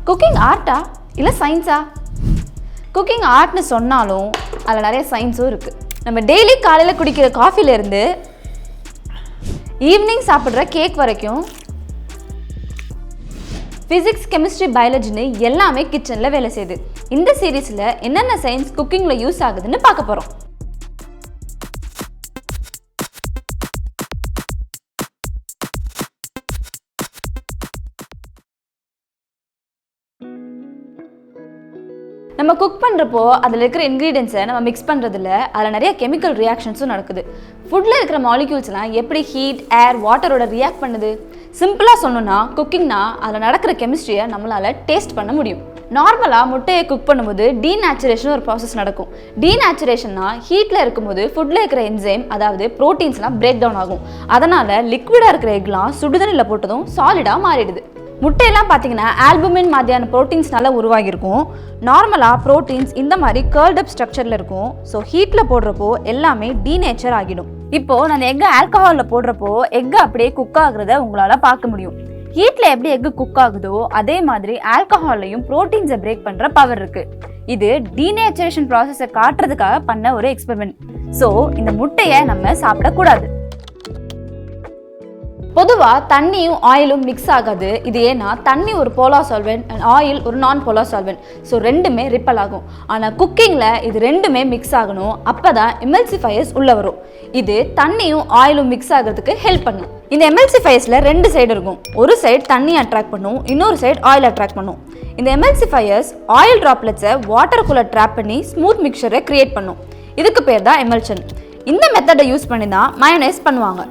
Cooking ஆர்ட்டா இல்லை சயின்ஸா? Cooking ஆர்ட்னு சொன்னாலும் அதில் நிறைய சயின்ஸும் இருக்குது. நம்ம டெய்லி காலையில் குடிக்கிற காஃபிலேருந்து ஈவினிங் சாப்பிட்ற கேக் வரைக்கும் ஃபிசிக்ஸ், கெமிஸ்ட்ரி, பயாலஜின்னு எல்லாமே கிச்சனில் வேலை செய்யுது. இந்த சீரீஸில் என்னென்ன சயின்ஸ் குக்கிங்கில் யூஸ் ஆகுதுன்னு பார்க்க போகிறோம். நம்ம குக் பண்ணுறப்போ அதில் இருக்கிற இன்க்ரீடியன்ஸை நம்ம மிக்ஸ் பண்ணுறதில்ல, அதில் நிறைய கெமிக்கல் ரியாக்ஷன்ஸும் நடக்குது. ஃபுட்டில் இருக்கிற மாலிக்யூல்ஸ்லாம் எப்படி ஹீட், ஏர், வாட்டரோட ரியாக்ட் பண்ணுது? சிம்பிளாக சொல்லணும்னா குக்கிங்னா அதில் நடக்கிற கெமிஸ்ட்ரியை நம்மளால் டேஸ்ட் பண்ண முடியும். நார்மலாக முட்டையை குக் பண்ணும்போது டீநேச்சுரேஷன் ஒரு ப்ராசஸ் நடக்கும். டீநேச்சுரேஷன்னா ஹீட்டில் இருக்கும்போது ஃபுட்டில் இருக்கிற என்சைம், அதாவது ப்ரோட்டீன்ஸ்லாம் பிரேக் டவுன் ஆகும். அதனால் லிக்விடாக இருக்கிற எக்லாம் சுடுதண்ணில் போட்டதும் சாலிடாக மாறிடுது. முட்டையெல்லாம் பார்த்தீங்கன்னா ஆல்புமின் மாதிரியான ப்ரோட்டீன்ஸ்னால உருவாகியிருக்கும். நார்மலாக ப்ரோட்டீன்ஸ் இந்த மாதிரி கர்ல்டப் ஸ்ட்ரக்சரில் இருக்கும். ஸோ ஹீட்டில் போடுறப்போ எல்லாமே டீநேச்சர் ஆகிடும். இப்போது நான் எக்கு ஆல்கஹாலில் போடுறப்போ எக்கு அப்படியே குக் ஆகுறத உங்களால் பார்க்க முடியும். ஹீட்டில் எப்படி எக்கு குக் ஆகுதோ அதே மாதிரி ஆல்கஹால்லையும் ப்ரோட்டீன்ஸை பிரேக் பண்ணுற பவர் இருக்குது. இது டீநேச்சுரேஷன் ப்ராசஸை காட்டுறதுக்காக பண்ண ஒரு எக்ஸ்பெரிமெண்ட். ஸோ இந்த முட்டையை நம்ம சாப்பிடக்கூடாது. பொதுவாக தண்ணியும் ஆயிலும் மிக்ஸ் ஆகாது. இது ஏன்னா தண்ணி ஒரு போலார் சால்வெண்ட் அண்ட் ஆயில் ஒரு நான் போலார் சால்வெண்ட். ஸோ ரெண்டுமே ரிப்பல் ஆகும். ஆனால் குக்கிங்கில் இது ரெண்டுமே மிக்ஸ் ஆகணும். அப்போ தான் எம்எல்சிஃபயர்ஸ் உள்ளே வரும். இது தண்ணியும் ஆயிலும் மிக்ஸ் ஆகிறதுக்கு ஹெல்ப் பண்ணும். இந்த எம்எல்சிஃபயர்ஸில் ரெண்டு சைடு இருக்கும். ஒரு சைடு தண்ணி அட்ராக்ட் பண்ணும், இன்னொரு சைடு ஆயில் அட்ராக்ட் பண்ணும். இந்த எம்எல்சிஃபயர்ஸ் ஆயில் ட்ராப்லெட்ஸை வாட்டருக்குள்ளே ட்ராப் பண்ணி ஸ்மூத் மிக்சரை கிரியேட் பண்ணும். இதுக்கு பேர் தான் எமல்ஷன். இந்த மெத்தடை யூஸ் பண்ணி தான் மயோனைஸ் பண்ணுவாங்க.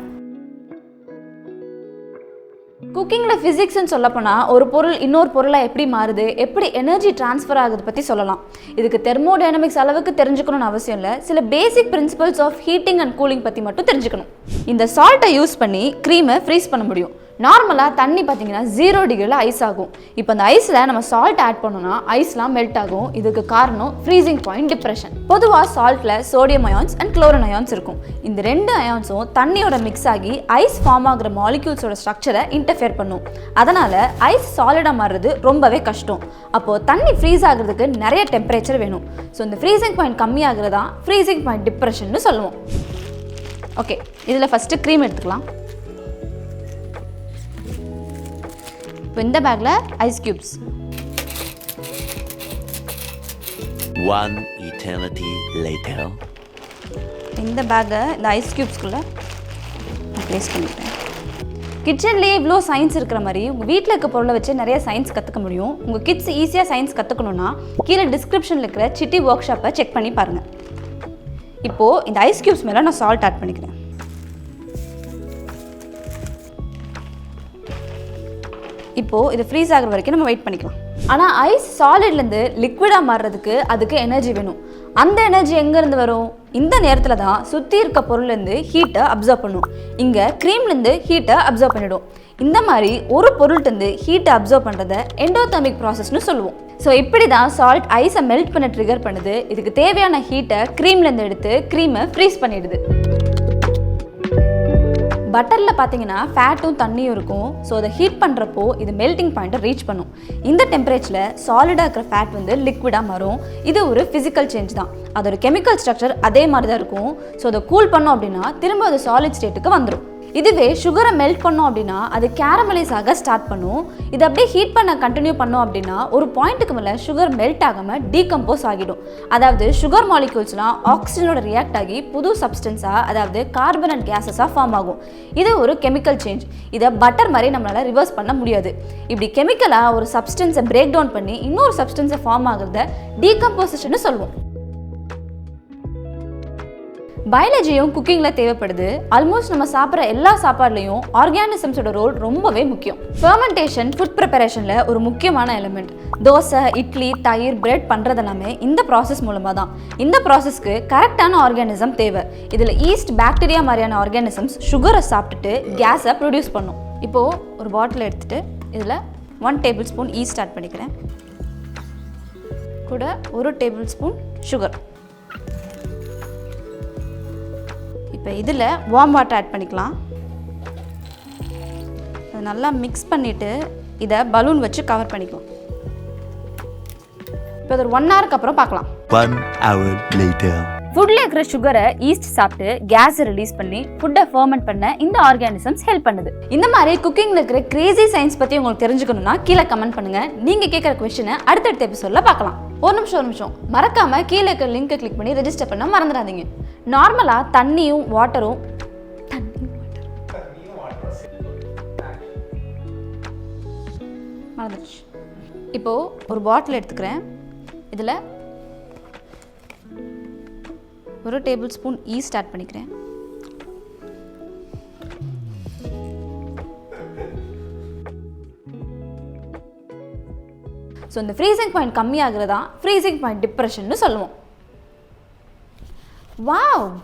குக்கிங்கில் ஃபிசிக்ஸ்ன்னு சொல்லப்போனால் ஒரு பொருள் இன்னொரு பொருளாக எப்படி மாறுது, எப்படி எனர்ஜி டிரான்ஸ்ஃபர் ஆகுது பற்றி சொல்லலாம். இதுக்கு தெர்மோடைனமிக்ஸ் அளவுக்கு தெரிஞ்சுக்கணும்னு அவசியம் இல்லை. சில basic principles of heating and cooling பற்றி மட்டும் தெரிஞ்சுக்கணும். இந்த சால்ட்டை யூஸ் பண்ணி க்ரீமை ஃப்ரீஸ் பண்ண முடியும். நார்மலாக தண்ணி பார்த்தீங்கன்னா 0 டிகிரியில் ஐஸ் ஆகும். இப்போ அந்த ஐஸில் நம்ம சால்ட் ஆட் பண்ணோம்னா ஐஸ்லாம் மெல்ட் ஆகும். இதுக்கு காரணம் ஃப்ரீசிங் பாயிண்ட் டிப்ரெஷன். பொதுவாக சால்ட்டில் sodium ions and chlorine ions இருக்கும். இந்த ரெண்டு அயான்ஸும் தண்ணியோட மிக்ஸ் ஆகி ஐஸ் ஃபார்ம் ஆகிற மாலிக்யூல்ஸோட ஸ்ட்ரக்சரை இன்டர்ஃபியர் பண்ணும். அதனால் ஐஸ் சாலிடாக மாறுறது ரொம்பவே கஷ்டம். அப்போது தண்ணி ஃப்ரீஸ் ஆகிறதுக்கு நிறைய டெம்பரேச்சர் வேணும். ஸோ இந்த ஃப்ரீசிங் பாயிண்ட் கம்மியாகிறதா ஃப்ரீசிங் பாயிண்ட் டிப்ரெஷன்னு சொல்லுவோம். ஓகே, இதில் ஃபஸ்ட்டு க்ரீம் எடுத்துக்கலாம். இப்போ இந்த பேக்கில் ice cubes. One eternity later. இந்த பேக்கை இந்த ஐஸ் க்யூப்ஸ்குள்ளே நான் ப்ளேஸ் பண்ணிட்டேன். கிச்சன்லேயே இவ்வளோ சயின்ஸ் இருக்கிற மாதிரி உங்கள் வீட்டில் இருக்க பொருளை வச்சு நிறைய சயின்ஸ் கற்றுக்க முடியும். உங்கள் கிட்ஸ் ஈஸியாக சயின்ஸ் கற்றுக்கணுன்னா கீழே டிஸ்கிரிப்ஷனில் இருக்கிற சிட்டி ஒர்க் ஷாப்பை செக் பண்ணி பாருங்கள். இப்போது இந்த ஐஸ் க்யூப்ஸ் மேலே நான் சால்ட் ஆட் பண்ணிக்கிறேன். இப்போது இது ஃப்ரீஸ் ஆகிற வரைக்கும் நம்ம வெயிட் பண்ணிக்கலாம். ஆனால் ஐஸ் சாலிட்லேருந்து லிக்விடாக மாறுறதுக்கு அதுக்கு எனர்ஜி வேணும். அந்த எனர்ஜி எங்கேருந்து வரும்? இந்த நேரத்தில் தான் சுற்றி இருக்க பொருள்லேருந்து ஹீட்டை அப்சர்வ் பண்ணும். இங்கே க்ரீம்லேருந்து ஹீட்டை அப்சர்வ் பண்ணிவிடும். இந்த மாதிரி ஒரு பொருள்கிட்டருந்து ஹீட்டை அப்சர்வ் பண்ணுறதை எண்டோதெர்மிக் ப்ராசஸ்னு சொல்லுவோம். ஸோ இப்படி தான் சால்ட் ஐஸை மெல்ட் பண்ண ட்ரிகர் பண்ணுது. இதுக்கு தேவையான ஹீட்டை க்ரீம்லேருந்து எடுத்து க்ரீமை ஃப்ரீஸ் பண்ணிடுது. பட்டரில் பார்த்தீங்கன்னா ஃபேட்டும் தண்ணியும் இருக்கும். ஸோ அதை ஹீட் பண்ணுறப்போ இது மெல்ட்டிங் பாயிண்ட்டை ரீச் பண்ணும். இந்த டெம்பரேச்சரில் சாலிடாக இருக்கிற ஃபேட் வந்து லிக்விடாக மாறும். இது ஒரு ஃபிசிக்கல் சேஞ்ச் தான். அதோட கெமிக்கல் ஸ்ட்ரக்சர் அதே மாதிரி தான் இருக்கும். ஸோ அதை கூல் பண்ணோம் அப்படின்னா திரும்ப அது சாலிட் ஸ்டேட்டுக்கு வந்துடும். இதுவே சுகரை மெல்ட் பண்ணோம் அப்படின்னா அது கேரமலைஸ் ஆக ஸ்டார்ட் பண்ணும். இது அப்படியே ஹீட் பண்ண கண்டினியூ பண்ணோம் அப்படின்னா ஒரு பாயிண்ட்டுக்கு மேலே சுகர் மெல்ட் ஆகாமல் டீகம்போஸ் ஆகிடும். அதாவது சுகர் மாலிக்யூல்ஸ்லாம் ஆக்சிஜனோட ரியாக்ட் ஆகி புது சப்ஸ்டன்ஸாக, அதாவது கார்பன் அண்ட் கேஸஸாக ஃபார்ம் ஆகும். இது ஒரு கெமிக்கல் சேஞ்ச். இதை பட்டர் மாதிரி நம்மளால் ரிவர்ஸ் பண்ண முடியாது. இப்படி கெமிக்கலாக ஒரு சப்ஸ்டன்ஸை பிரேக் டவுன் பண்ணி இன்னொரு சப்ஸ்டன்ஸை ஃபார்ம் ஆகிறத டீகம்போசிஷன்னு சொல்லுவோம். பயாலஜியும் குக்கிங்கில் தேவைப்படுது. ஆல்மோஸ்ட் நம்ம சாப்பிட்ற எல்லா சாப்பாடுலையும் ஆர்கானிசம்ஸோட ரோல் ரொம்பவே முக்கியம். ஃபெர்மெண்டேஷன் ஃபுட் ப்ரிப்பரேஷனில் ஒரு முக்கியமான எலிமெண்ட். தோசை, இட்லி, தயிர், பிரெட் பண்ணுறது எல்லாமே இந்த ப்ராசஸ் மூலமாக தான். இந்த ப்ராசஸ்க்கு கரெக்டான ஆர்கானிசம் தேவை. இதில் ஈஸ்ட், பாக்டீரியா மாதிரியான ஆர்கானிசம்ஸ் சுகரை சாப்பிட்டுட்டு கேஸை ப்ரொடியூஸ் பண்ணும். இப்போது ஒரு பாட்டில் எடுத்துகிட்டு இதில் 1 டேபிள் ஸ்பூன் ஈஸ்ட் ஆட் பண்ணிக்கிறேன். கூட 1 டேபிள் ஸ்பூன் சுகர். இப்போ இதில் வார்ம் வாட்டர் ஆட் பண்ணிக்கலாம். அதை நல்லா மிக்ஸ் பண்ணிவிட்டு இதை பலூன் வச்சு கவர் பண்ணிக்கலாம். இப்போ அது ஒரு 1 ஹவருக்கு அப்புறம் பார்க்கலாம். 1 hour later. ஃபுட்டில் இருக்கிற சுகரை ஈஸ்ட் சாப்பிட்டு கேஸை ரிலீஸ் பண்ணி ஃபுட்டை ஃபர்மெண்ட் பண்ண இந்த ஆர்கானிசம்ஸ் ஹெல்ப் பண்ணுது. இந்த மாதிரி குக்கிங்கில் இருக்கிற கிரேசி சயின்ஸ் பற்றி உங்களுக்கு தெரிஞ்சுக்கணும்னா கீழே கமெண்ட் பண்ணுங்கள். நீங்கள் கேட்குற கொஸ்டினை அடுத்தடுத்த எபிசோடில் பார்க்கலாம். ஒரு நிமிஷம் மறக்காமல் கீழே இருக்கிற லிங்கை கிளிக் பண்ணி ரெஜிஸ்டர் பண்ண மறந்துடாதீங்க. நார்மலாக தண்ணியும் வாட்டரும் மறந்துடுச்சு. இப்போது ஒரு பாட்டில் எடுத்துக்கிறேன். இதில் 1 டேபிள் ஸ்பூன் ஈஸ்ட் ஆட் பண்ணிக்கிறேன். ஸோ இந்த ஃப்ரீசிங் பாயிண்ட் கம்மியாகிறதா ஃப்ரீசிங் பாயிண்ட் டிப்ரெஷன்னு சொல்லுவோம். வாவ்!